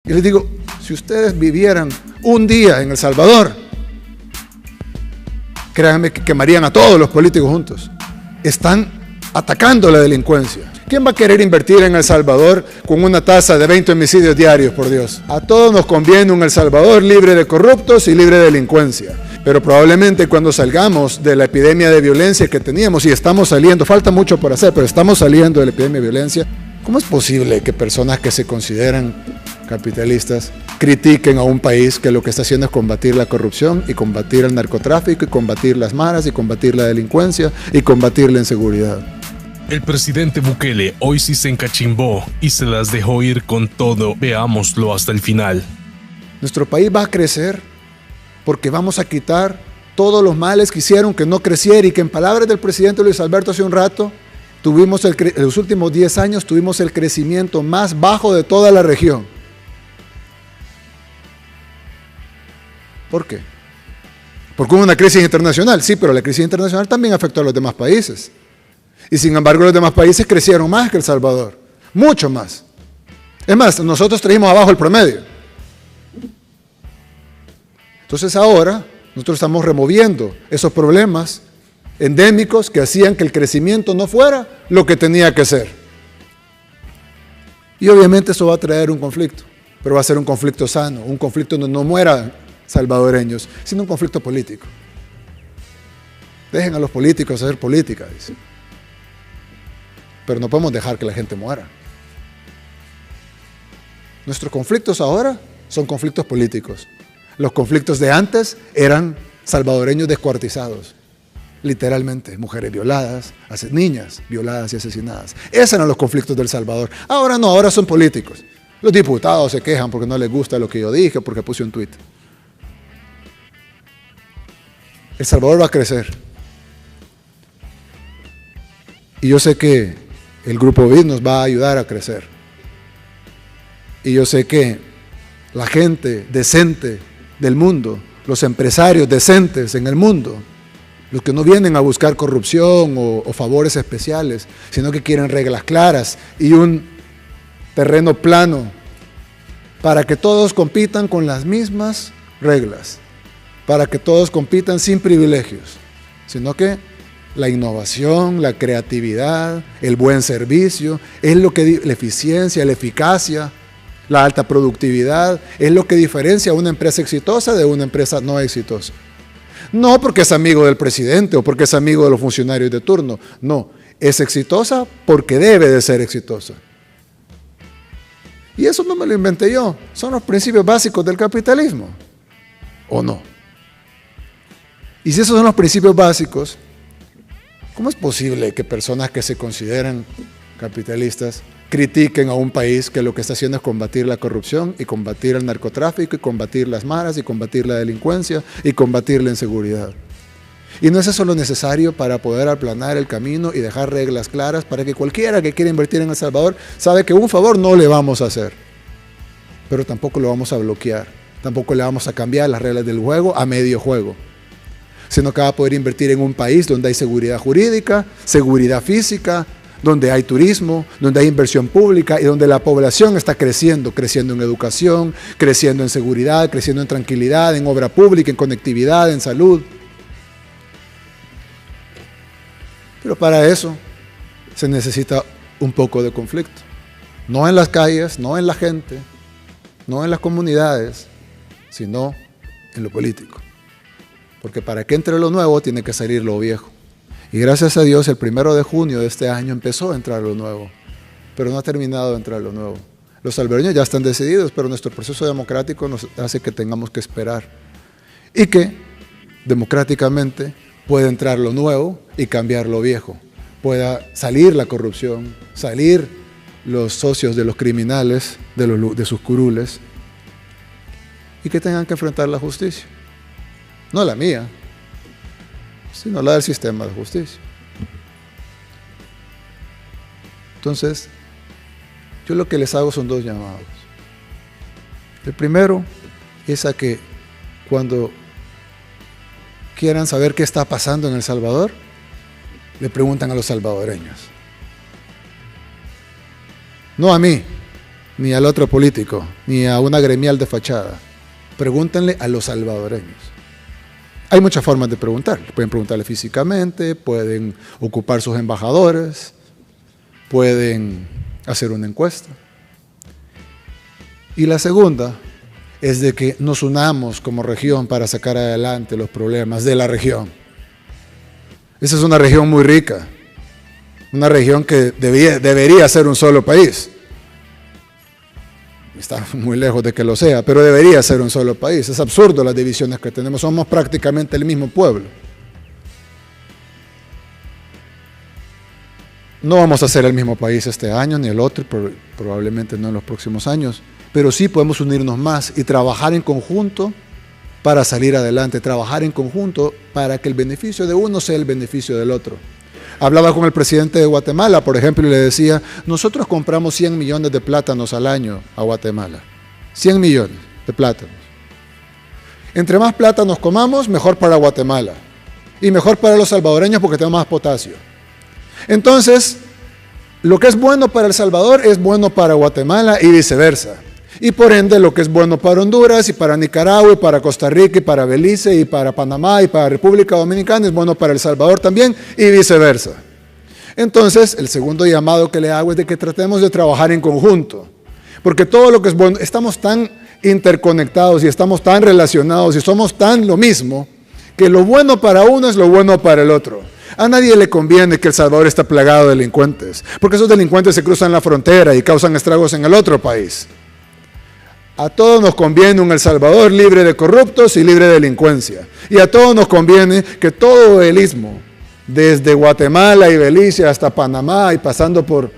Y les digo, si ustedes vivieran un día en El Salvador, créanme que quemarían a todos los políticos juntos. Están atacando la delincuencia. ¿Quién va a querer invertir en El Salvador con una tasa de 20 homicidios diarios, por Dios? A todos nos conviene un El Salvador libre de corruptos y libre de delincuencia. Pero probablemente cuando salgamos de la epidemia de violencia que teníamos, y estamos saliendo, falta mucho por hacer, pero estamos saliendo de la epidemia de violencia, ¿cómo es posible que personas que se consideran capitalistas critiquen a un país que lo que está haciendo es combatir la corrupción y combatir el narcotráfico y combatir las maras y combatir la delincuencia y combatir la inseguridad? El presidente Bukele hoy sí se encachimbó y se las dejó ir con todo. Veámoslo hasta el final. Nuestro país va a crecer porque vamos a quitar todos los males que hicieron que no creciera, y que en palabras del presidente Luis Alberto hace un rato, en los últimos 10 años tuvimos el crecimiento más bajo de toda la región. ¿Por qué? Porque hubo una crisis internacional, sí, pero la crisis internacional también afectó a los demás países. Y sin embargo los demás países crecieron más que El Salvador, mucho más. Es más, nosotros trajimos abajo el promedio. Entonces ahora nosotros estamos removiendo esos problemas endémicos que hacían que el crecimiento no fuera lo que tenía que ser. Y obviamente eso va a traer un conflicto, pero va a ser un conflicto sano, un conflicto donde no mueran salvadoreños, sino un conflicto político. Dejen a los políticos hacer política, dice. Pero no podemos dejar que la gente muera. Nuestros conflictos ahora son conflictos políticos. Los conflictos de antes eran salvadoreños descuartizados, literalmente, mujeres violadas, niñas violadas y asesinadas. Esos eran los conflictos del Salvador. Ahora no, ahora son políticos. Los diputados se quejan porque no les gusta lo que yo dije, porque puse un tuit. El Salvador va a crecer. Y yo sé que el Grupo BID nos va a ayudar a crecer. Y yo sé que la gente decente del mundo, los empresarios decentes en el mundo, los que no vienen a buscar corrupción o favores especiales, sino que quieren reglas claras y un terreno plano para que todos compitan con las mismas reglas, para que todos compitan sin privilegios, sino que la innovación, la creatividad, el buen servicio, es lo que la eficiencia, la eficacia, la alta productividad, es lo que diferencia a una empresa exitosa de una empresa no exitosa. No porque es amigo del presidente o porque es amigo de los funcionarios de turno, no, es exitosa porque debe de ser exitosa. Y eso no me lo inventé yo, son los principios básicos del capitalismo, ¿o no? Y si esos son los principios básicos, ¿cómo es posible que personas que se consideran capitalistas critiquen a un país que lo que está haciendo es combatir la corrupción y combatir el narcotráfico y combatir las maras y combatir la delincuencia y combatir la inseguridad? Y no es eso lo necesario para poder aplanar el camino y dejar reglas claras para que cualquiera que quiera invertir en El Salvador sabe que un favor no le vamos a hacer, pero tampoco lo vamos a bloquear, tampoco le vamos a cambiar las reglas del juego a medio juego, sino que va a poder invertir en un país donde hay seguridad jurídica, seguridad física, donde hay turismo, donde hay inversión pública y donde la población está creciendo en educación, creciendo en seguridad, creciendo en tranquilidad, en obra pública, en conectividad, en salud. Pero para eso se necesita un poco de conflicto. No en las calles, no en la gente, no en las comunidades, sino en lo político. Porque para que entre lo nuevo tiene que salir lo viejo. Y gracias a Dios el 1 de junio de este año empezó a entrar lo nuevo, pero no ha terminado de entrar lo nuevo. Los salvadoreños ya están decididos, pero nuestro proceso democrático nos hace que tengamos que esperar. Y que democráticamente puede entrar lo nuevo y cambiar lo viejo. Pueda salir la corrupción, salir los socios de los criminales, de sus curules, y que tengan que enfrentar la justicia. No la mía, sino la del sistema de justicia. Entonces, yo lo que les hago son dos llamados. El primero es a que cuando quieran saber qué está pasando en El Salvador, le preguntan a los salvadoreños. No a mí, ni al otro político, ni a una gremial de fachada. Pregúntenle a los salvadoreños. Hay muchas formas de preguntar. Pueden preguntarle físicamente, pueden ocupar sus embajadores, pueden hacer una encuesta. Y la segunda es de que nos unamos como región para sacar adelante los problemas de la región. Esa es una región muy rica, una región que debería ser un solo país. Está muy lejos de que lo sea, pero debería ser un solo país. Es absurdo las divisiones que tenemos, somos prácticamente el mismo pueblo. No vamos a ser el mismo país este año ni el otro, probablemente no en los próximos años, pero sí podemos unirnos más y trabajar en conjunto para salir adelante, trabajar en conjunto para que el beneficio de uno sea el beneficio del otro. Hablaba con el presidente de Guatemala, por ejemplo, y le decía, nosotros compramos 100 millones de plátanos al año a Guatemala. 100 millones de plátanos. Entre más plátanos comamos, mejor para Guatemala. Y mejor para los salvadoreños porque tenemos más potasio. Entonces, lo que es bueno para El Salvador es bueno para Guatemala y viceversa. Y por ende, lo que es bueno para Honduras y para Nicaragua y para Costa Rica y para Belice y para Panamá y para República Dominicana es bueno para El Salvador también y viceversa. Entonces, el segundo llamado que le hago es de que tratemos de trabajar en conjunto. Porque todo lo que es bueno, estamos tan interconectados y estamos tan relacionados y somos tan lo mismo que lo bueno para uno es lo bueno para el otro. A nadie le conviene que El Salvador esté plagado de delincuentes, porque esos delincuentes se cruzan la frontera y causan estragos en el otro país. A todos nos conviene un El Salvador libre de corruptos y libre de delincuencia. Y a todos nos conviene que todo el istmo, desde Guatemala y Belice hasta Panamá y pasando por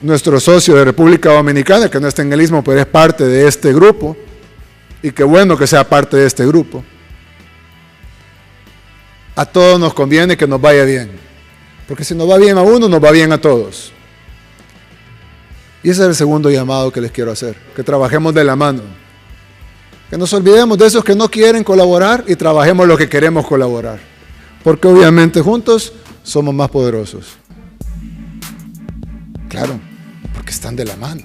nuestro socio de República Dominicana, que no está en el istmo, pero es parte de este grupo, y qué bueno que sea parte de este grupo. A todos nos conviene que nos vaya bien, porque si nos va bien a uno, nos va bien a todos. Y ese es el segundo llamado que les quiero hacer, que trabajemos de la mano, que nos olvidemos de esos que no quieren colaborar y trabajemos los que queremos colaborar, porque obviamente juntos somos más poderosos. Claro, porque están de la mano.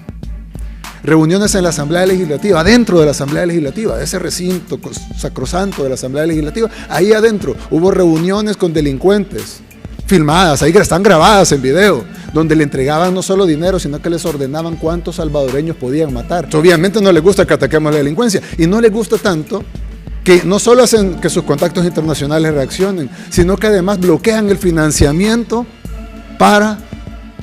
Reuniones en la Asamblea Legislativa, adentro de la Asamblea Legislativa, ese recinto sacrosanto de la Asamblea Legislativa, ahí adentro hubo reuniones con delincuentes, filmadas, ahí están grabadas en video, donde le entregaban no solo dinero, sino que les ordenaban cuántos salvadoreños podían matar. Obviamente no les gusta que ataquemos la delincuencia, y no les gusta tanto que no solo hacen que sus contactos internacionales reaccionen, sino que además bloquean el financiamiento para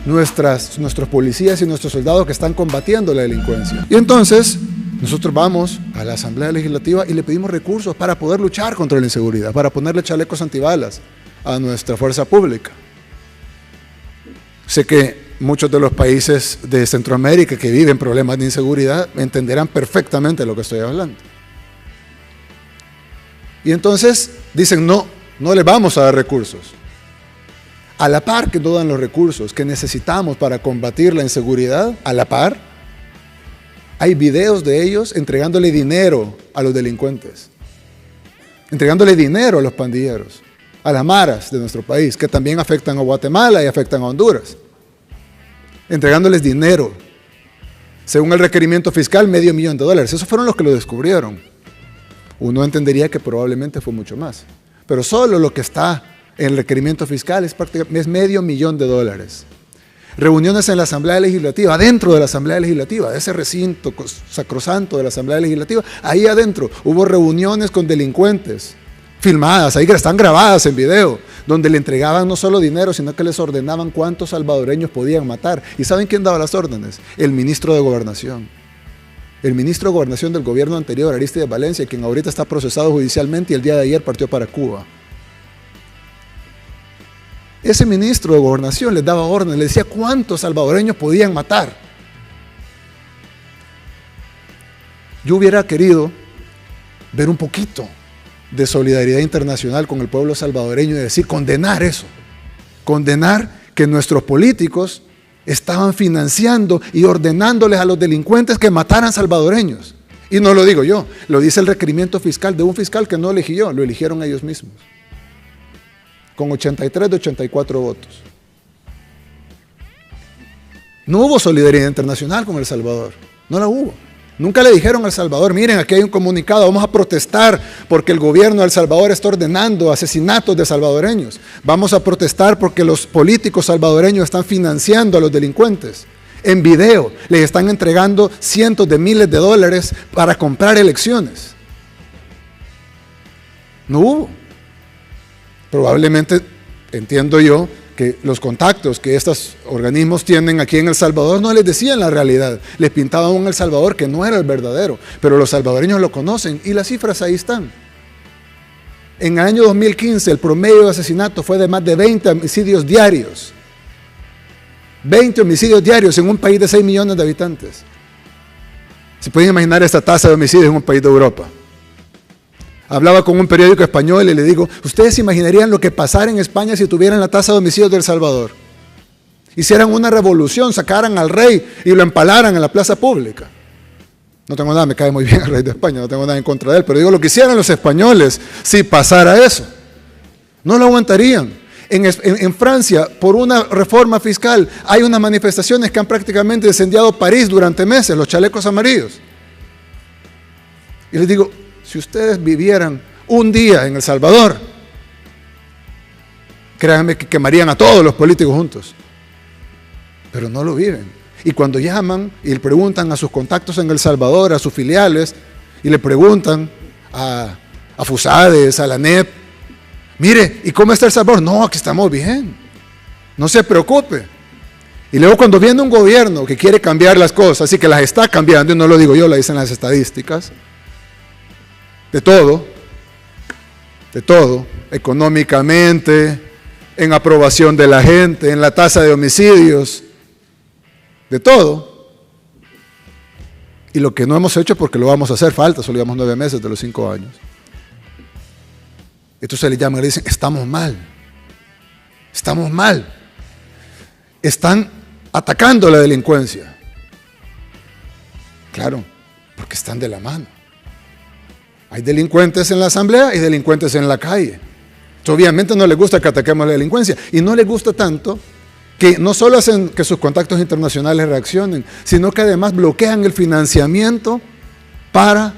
nuestros policías y nuestros soldados que están combatiendo la delincuencia. Y entonces, nosotros vamos a la Asamblea Legislativa y le pedimos recursos para poder luchar contra la inseguridad, para ponerle chalecos antibalas a nuestra fuerza pública. Sé que muchos de los países de Centroamérica que viven problemas de inseguridad entenderán perfectamente lo que estoy hablando. Y entonces dicen, no les vamos a dar recursos. A la par que no dan los recursos que necesitamos para combatir la inseguridad, a la par, hay videos de ellos entregándole dinero a los delincuentes, entregándole dinero a los pandilleros, a las maras de nuestro país, que también afectan a Guatemala y afectan a Honduras, entregándoles dinero, según el requerimiento fiscal, $500,000. Esos fueron los que lo descubrieron. Uno entendería que probablemente fue mucho más, pero solo lo que está en el requerimiento fiscal es $500,000. Reuniones en la Asamblea Legislativa, adentro de la Asamblea Legislativa, ese recinto sacrosanto de la Asamblea Legislativa, ahí adentro hubo reuniones con delincuentes, filmadas, ahí están grabadas en video, donde le entregaban no solo dinero, sino que les ordenaban cuántos salvadoreños podían matar. ¿Y saben quién daba las órdenes? El ministro de Gobernación. El ministro de Gobernación del gobierno anterior, Arístides Valencia, quien ahorita está procesado judicialmente y el día de ayer partió para Cuba. Ese ministro de Gobernación les daba órdenes, les decía cuántos salvadoreños podían matar. Yo hubiera querido ver un poquito de solidaridad internacional con el pueblo salvadoreño y decir, condenar eso, condenar que nuestros políticos estaban financiando y ordenándoles a los delincuentes que mataran salvadoreños. Y no lo digo yo, lo dice el requerimiento fiscal de un fiscal que no elegí yo, lo eligieron ellos mismos, con 83 de 84 votos. No hubo solidaridad internacional con El Salvador. No la hubo. Nunca le dijeron a El Salvador, miren, aquí hay un comunicado, vamos a protestar porque el gobierno de El Salvador está ordenando asesinatos de salvadoreños. Vamos a protestar porque los políticos salvadoreños están financiando a los delincuentes. En video les están entregando cientos de miles de dólares para comprar elecciones. No hubo. Probablemente, entiendo yo, que los contactos que estos organismos tienen aquí en El Salvador no les decían la realidad, les pintaban un El Salvador que no era el verdadero, pero los salvadoreños lo conocen y las cifras ahí están. En el año 2015 el promedio de asesinato fue de más de 20 homicidios diarios. 20 homicidios diarios en un país de 6 millones de habitantes. ¿Se pueden imaginar esta tasa de homicidios en un país de Europa? Hablaba con un periódico español y le digo, ¿ustedes se imaginarían lo que pasara en España si tuvieran la tasa de homicidios de El Salvador? Hicieran una revolución, sacaran al rey y lo empalaran en la plaza pública. No tengo nada, me cae muy bien el rey de España, no tengo nada en contra de él, pero digo lo que hicieran los españoles si pasara eso. No lo aguantarían. En Francia, por una reforma fiscal, hay unas manifestaciones que han prácticamente incendiado París durante meses, los chalecos amarillos. Y les digo, si ustedes vivieran un día en El Salvador, créanme que quemarían a todos los políticos juntos. Pero no lo viven. Y cuando llaman y le preguntan a sus contactos en El Salvador, a sus filiales, y le preguntan a FUSADES, a la NEP, mire, ¿y cómo está El Salvador? No, aquí estamos bien. No se preocupe. Y luego cuando viene un gobierno que quiere cambiar las cosas y que las está cambiando, y no lo digo yo, lo dicen las estadísticas, de todo, económicamente, en aprobación de la gente, en la tasa de homicidios, de todo. Y lo que no hemos hecho porque lo vamos a hacer, falta, solo llevamos 9 meses de los 5 años. Entonces le llaman y le dicen, estamos mal, están atacando la delincuencia. Claro, porque están de la mano. Hay delincuentes en la asamblea y delincuentes en la calle. Entonces, obviamente no les gusta que ataquemos la delincuencia. Y no les gusta tanto que no solo hacen que sus contactos internacionales reaccionen, sino que además bloquean el financiamiento para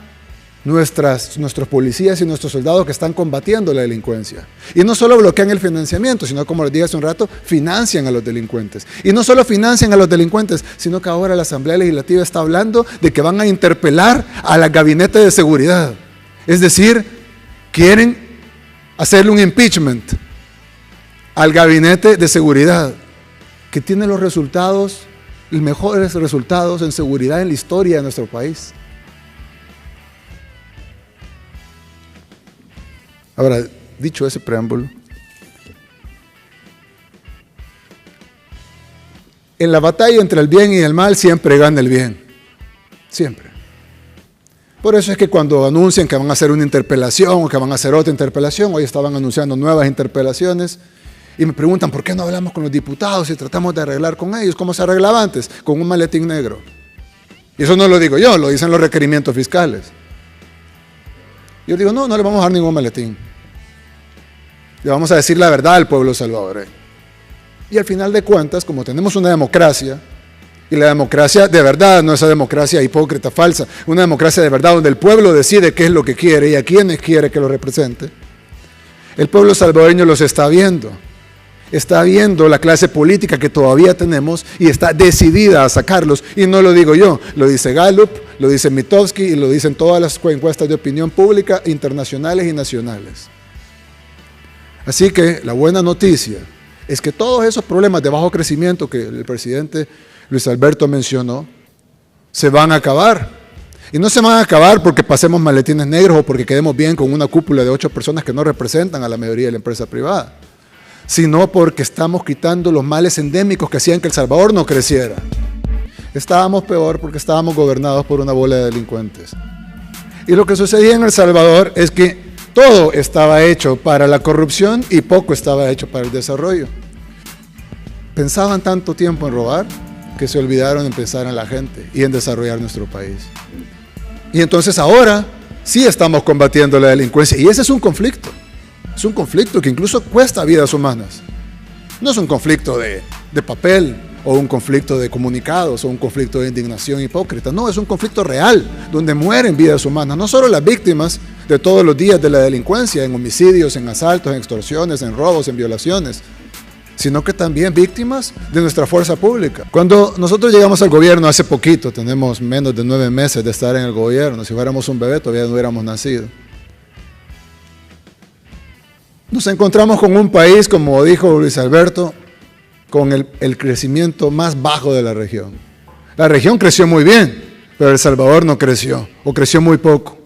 nuestros policías y nuestros soldados que están combatiendo la delincuencia. Y no solo bloquean el financiamiento, sino, como les dije hace un rato, financian a los delincuentes. Y no solo financian a los delincuentes, sino que ahora la Asamblea Legislativa está hablando de que van a interpelar al gabinete de seguridad. Es decir, quieren hacerle un impeachment al gabinete de seguridad, que tiene los mejores resultados en seguridad en la historia de nuestro país. Ahora, dicho ese preámbulo, en la batalla entre el bien y el mal siempre gana el bien, siempre. Por eso es que cuando anuncian que van a hacer una interpelación o que van a hacer otra interpelación, hoy estaban anunciando nuevas interpelaciones, y me preguntan, ¿por qué no hablamos con los diputados y tratamos de arreglar con ellos? ¿Cómo se arreglaba antes? Con un maletín negro. Y eso no lo digo yo, lo dicen los requerimientos fiscales. Yo digo, no le vamos a dar ningún maletín. Le vamos a decir la verdad al pueblo salvadoreño. Y al final de cuentas, como tenemos una democracia, y la democracia de verdad, no esa democracia hipócrita, falsa, una democracia de verdad donde el pueblo decide qué es lo que quiere y a quiénes quiere que lo represente, el pueblo salvadoreño los está viendo la clase política que todavía tenemos y está decidida a sacarlos. Y no lo digo yo, lo dice Gallup, lo dice Mitofsky y lo dicen todas las encuestas de opinión pública internacionales y nacionales. Así que la buena noticia es que todos esos problemas de bajo crecimiento que el presidente Luis Alberto mencionó, se van a acabar. Y no se van a acabar porque pasemos maletines negros o porque quedemos bien con una cúpula de 8 personas que no representan a la mayoría de la empresa privada, sino porque estamos quitando los males endémicos que hacían que El Salvador no creciera. Estábamos peor porque estábamos gobernados por una bola de delincuentes. Y lo que sucedía en El Salvador es que todo estaba hecho para la corrupción y poco estaba hecho para el desarrollo. Pensaban tanto tiempo en robar que se olvidaron en pensar en la gente y en desarrollar nuestro país. Y entonces ahora sí estamos combatiendo la delincuencia. Y ese es un conflicto. Es un conflicto que incluso cuesta vidas humanas. No es un conflicto de papel o un conflicto de comunicados, o un conflicto de indignación hipócrita. No, es un conflicto real, donde mueren vidas humanas, no solo las víctimas de todos los días de la delincuencia, en homicidios, en asaltos, en extorsiones, en robos, en violaciones, sino que también víctimas de nuestra fuerza pública. Cuando nosotros llegamos al gobierno hace poquito, tenemos menos de 9 meses de estar en el gobierno, si fuéramos un bebé todavía no hubiéramos nacido. Nos encontramos con un país, como dijo Luis Alberto, con el crecimiento más bajo de la región. La región creció muy bien, pero El Salvador no creció, o creció muy poco.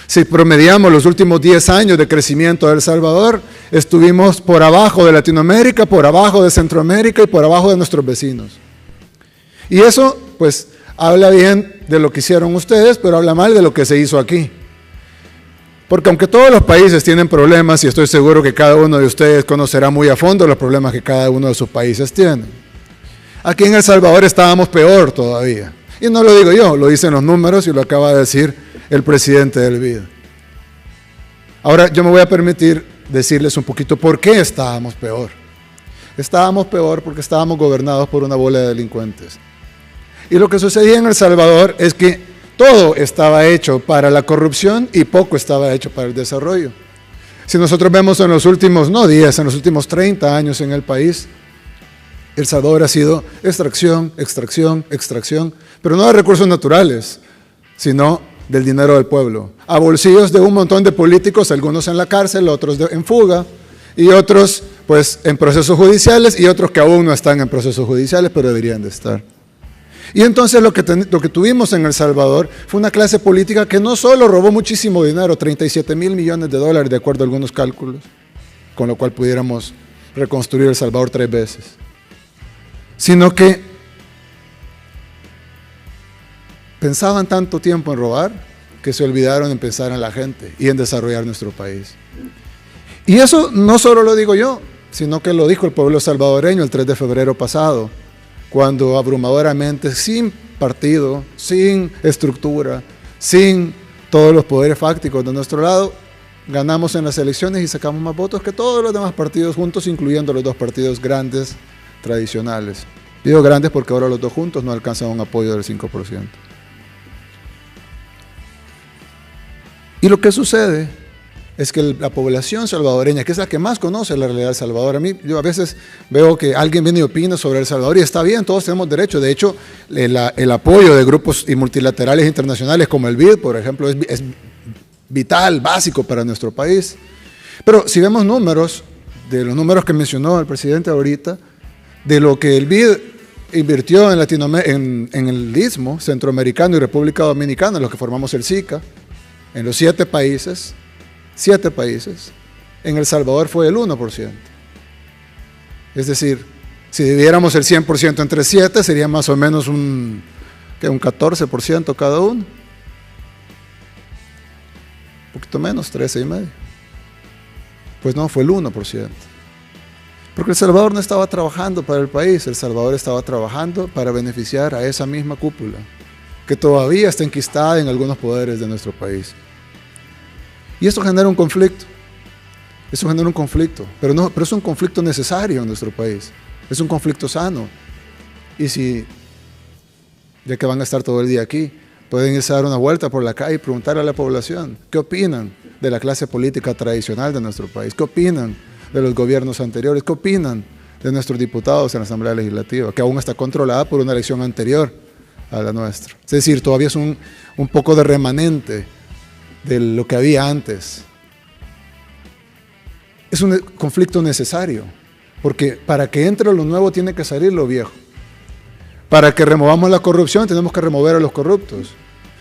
Si promediamos los últimos 10 años de crecimiento de El Salvador, estuvimos por abajo de Latinoamérica, por abajo de Centroamérica y por abajo de nuestros vecinos. Y eso, pues, habla bien de lo que hicieron ustedes, pero habla mal de lo que se hizo aquí. Porque aunque todos los países tienen problemas, y estoy seguro que cada uno de ustedes conocerá muy a fondo los problemas que cada uno de sus países tiene, aquí en El Salvador estábamos peor todavía. Y no lo digo yo, lo dicen los números y lo acaba de decir el presidente del BID. Ahora yo me voy a permitir decirles un poquito por qué estábamos peor. Estábamos peor porque estábamos gobernados por una bola de delincuentes. Y lo que sucedía en El Salvador es que todo estaba hecho para la corrupción y poco estaba hecho para el desarrollo. Si nosotros vemos en los últimos, no 10, en los últimos 30 años en el país, El Salvador ha sido extracción, extracción, extracción, pero no de recursos naturales, sino del dinero del pueblo, a bolsillos de un montón de políticos, algunos en la cárcel, otros en fuga, y otros pues en procesos judiciales, y otros que aún no están en procesos judiciales, pero deberían de estar. Y entonces lo que tuvimos en El Salvador fue una clase política que no solo robó muchísimo dinero, 37,000 millones de dólares de acuerdo a algunos cálculos, con lo cual pudiéramos reconstruir El Salvador 3 veces, sino que pensaban tanto tiempo en robar que se olvidaron en pensar en la gente y en desarrollar nuestro país. Y eso no solo lo digo yo, sino que lo dijo el pueblo salvadoreño el 3 de febrero pasado, cuando abrumadoramente, sin partido, sin estructura, sin todos los poderes fácticos de nuestro lado, ganamos en las elecciones y sacamos más votos que todos los demás partidos juntos, incluyendo los 2 partidos grandes tradicionales. Digo grandes porque ahora los 2 juntos no alcanzan un apoyo del 5%. Y lo que sucede es que la población salvadoreña, que es la que más conoce la realidad de El Salvador, yo a veces veo que alguien viene y opina sobre El Salvador y está bien, todos tenemos derecho. De hecho, el apoyo de grupos y multilaterales internacionales como el BID, por ejemplo, es vital, básico para nuestro país. Pero si vemos números, de los números que mencionó el presidente ahorita, de lo que el BID invirtió en el Istmo Centroamericano y República Dominicana, los que formamos el SICA, en los 7 países, en El Salvador fue el 1%. Es decir, si dividiéramos el 100% entre 7, sería más o menos un 14% cada uno. Un poquito menos, 13,5. Pues no, fue el 1%. Porque El Salvador no estaba trabajando para el país, El Salvador estaba trabajando para beneficiar a esa misma cúpula, que todavía está enquistada en algunos poderes de nuestro país. Y esto genera un conflicto. Pero es un conflicto necesario en nuestro país. Es un conflicto sano. Y si, ya que van a estar todo el día aquí, pueden irse a dar una vuelta por la calle y preguntar a la población qué opinan de la clase política tradicional de nuestro país, qué opinan de los gobiernos anteriores, qué opinan de nuestros diputados en la Asamblea Legislativa, que aún está controlada por una elección anterior a la nuestra. Es decir, todavía es un poco de remanente de lo que había antes. Es un conflicto necesario, porque para que entre lo nuevo tiene que salir lo viejo. Para que removamos la corrupción tenemos que remover a los corruptos.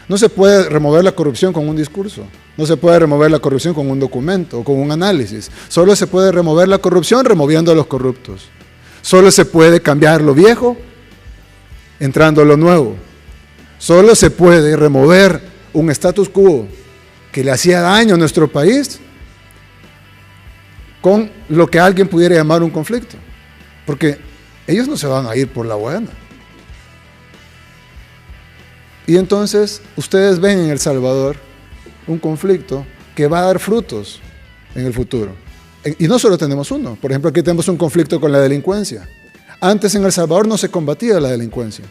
No se puede remover la corrupción con un discurso, no se puede remover la corrupción con un documento o con un análisis. Solo se puede remover la corrupción removiendo a los corruptos. Solo se puede cambiar lo viejo entrando a lo nuevo. Solo se puede remover un status quo que le hacía daño a nuestro país con lo que alguien pudiera llamar un conflicto, porque ellos no se van a ir por la buena. Y entonces ustedes ven en El Salvador un conflicto que va a dar frutos en el futuro. Y no solo tenemos uno, por ejemplo, aquí tenemos un conflicto con la delincuencia. Antes en El Salvador no se combatía la delincuencia.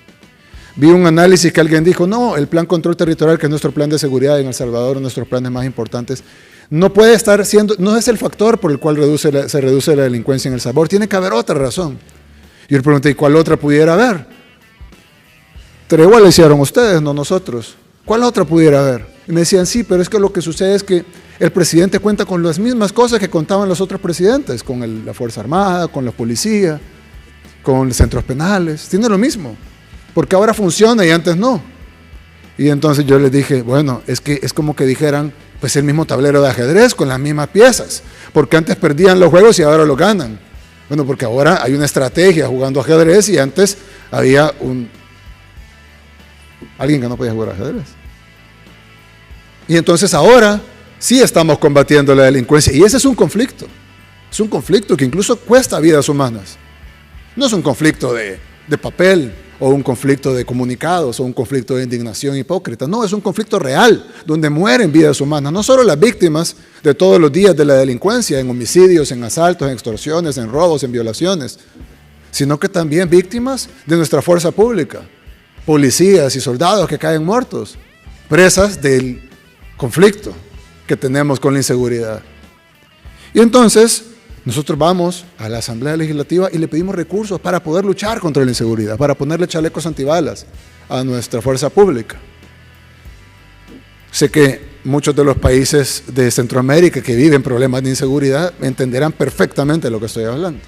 Vi un análisis que alguien dijo, no, el plan control territorial, que es nuestro plan de seguridad en El Salvador, nuestros planes más importantes, no puede estar siendo, no es el factor por el cual se reduce la delincuencia en El Salvador, tiene que haber otra razón. Y yo le pregunté, ¿y cuál otra pudiera haber? Tregua la hicieron ustedes, no nosotros. ¿Cuál otra pudiera haber? Y me decían, sí, pero es que lo que sucede es que el presidente cuenta con las mismas cosas que contaban los otros presidentes, con la Fuerza Armada, con la policía, con los centros penales, tiene lo mismo, porque ahora funciona y antes no. Y entonces yo les dije, bueno, es que es como que dijeran, pues el mismo tablero de ajedrez con las mismas piezas, porque antes perdían los juegos y ahora los ganan. Bueno, porque ahora hay una estrategia jugando ajedrez y antes había alguien que no podía jugar ajedrez. Y entonces ahora sí estamos combatiendo la delincuencia y ese es un conflicto que incluso cuesta vidas humanas. No es un conflicto de papel o un conflicto de comunicados o un conflicto de indignación hipócrita, no, es un conflicto real donde mueren vidas humanas, no solo las víctimas de todos los días de la delincuencia, en homicidios, en asaltos, en extorsiones, en robos, en violaciones, sino que también víctimas de nuestra fuerza pública, policías y soldados que caen muertos, presas del conflicto que tenemos con la inseguridad. Y entonces nosotros vamos a la Asamblea Legislativa y le pedimos recursos para poder luchar contra la inseguridad, para ponerle chalecos antibalas a nuestra fuerza pública. Sé que muchos de los países de Centroamérica que viven problemas de inseguridad entenderán perfectamente lo que estoy hablando.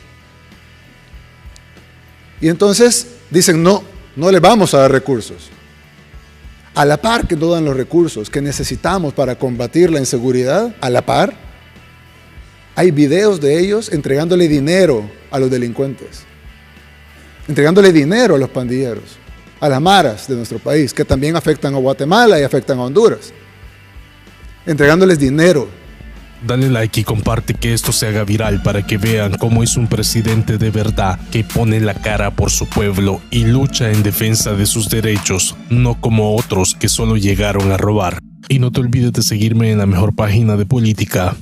Y entonces dicen, no les vamos a dar recursos. A la par que no dan los recursos que necesitamos para combatir la inseguridad, a la par, hay videos de ellos entregándole dinero a los delincuentes, entregándole dinero a los pandilleros, a las maras de nuestro país, que también afectan a Guatemala y afectan a Honduras, entregándoles dinero. Dale like y comparte que esto se haga viral para que vean cómo es un presidente de verdad que pone la cara por su pueblo y lucha en defensa de sus derechos, no como otros que solo llegaron a robar. Y no te olvides de seguirme en la mejor página de política.